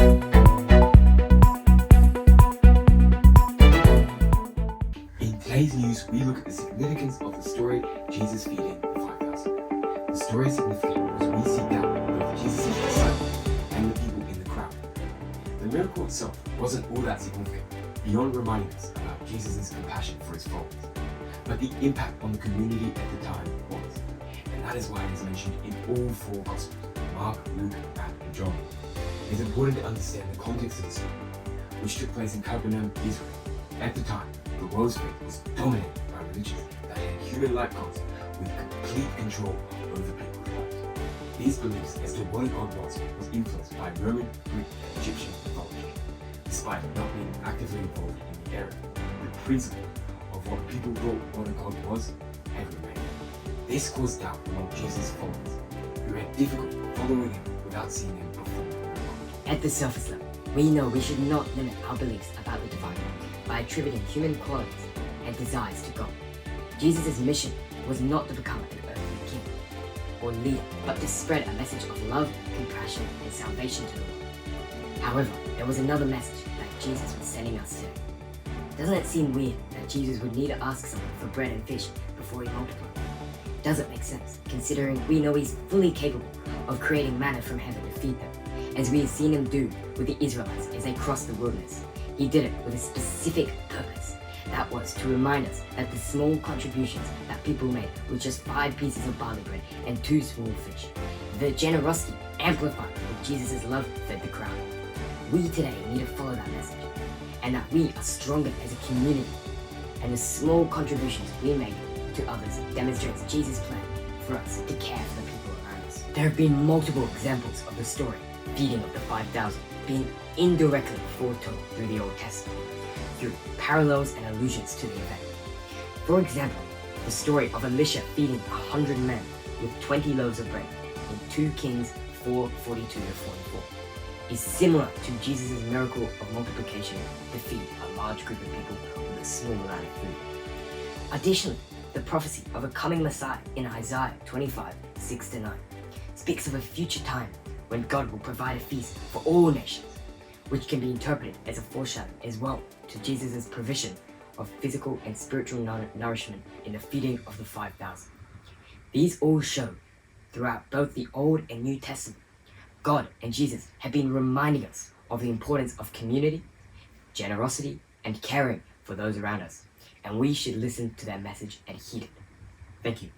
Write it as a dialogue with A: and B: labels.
A: In today's news, we look at the significance of the story Jesus feeding the 5,000. The story is significant because we seek out both Jesus' disciples and the people in the crowd. The miracle itself wasn't all that significant, beyond reminding us about Jesus' compassion for his followers, but the impact on the community at the time was. And that is why it is mentioned in all four Gospels, Mark, Luke, Matthew, and John. It is important to understand the context of the story, which took place in Capernaum, Israel. At the time, the world's faith was dominated by religions that had human-like gods with complete control over people's lives. These beliefs as to what a god was influenced by Roman, Greek, and Egyptian mythology. Despite not being actively involved in the area, the principle of what people thought what a god was had remained. This caused doubt among Jesus' followers, who had difficulty following him without seeing him perform a miracle.
B: At the surface level, we know we should not limit our beliefs about the divine by attributing human qualities and desires to God. Jesus' mission was not to become an earthly king or leader, but to spread a message of love, compassion, and salvation to the world. However, there was another message that Jesus was sending us today. Doesn't it seem weird that Jesus would need to ask someone for bread and fish before he multiplied? Doesn't make sense, considering we know he's fully capable of creating manna from heaven to feed them, as we have seen him do with the Israelites as they crossed the wilderness. He did it with a specific purpose. That was to remind us that the small contributions that people made with just 5 pieces of barley bread and 2 small fish, the generosity amplified with Jesus' love fed the crowd. We today need to follow that message, and that we are stronger as a community, and the small contributions we make to others demonstrates Jesus' plan for us to care for the people around us. There have been multiple examples of the story, feeding of the 5,000, being indirectly foretold through the Old Testament, through parallels and allusions to the event. For example, the story of Elisha feeding 100 men with 20 loaves of bread in 2 Kings 4:42-44 is similar to Jesus' miracle of multiplication to feed a large group of people with a small amount of food. Additionally, the prophecy of a coming Messiah in Isaiah 25:6-9 speaks of a future time when God will provide a feast for all nations, which can be interpreted as a foreshadow as well to Jesus' provision of physical and spiritual nourishment in the feeding of the 5,000. These all show, throughout both the Old and New Testament, God and Jesus have been reminding us of the importance of community, generosity, and caring for those around us, and we should listen to their message and heed it. Thank you.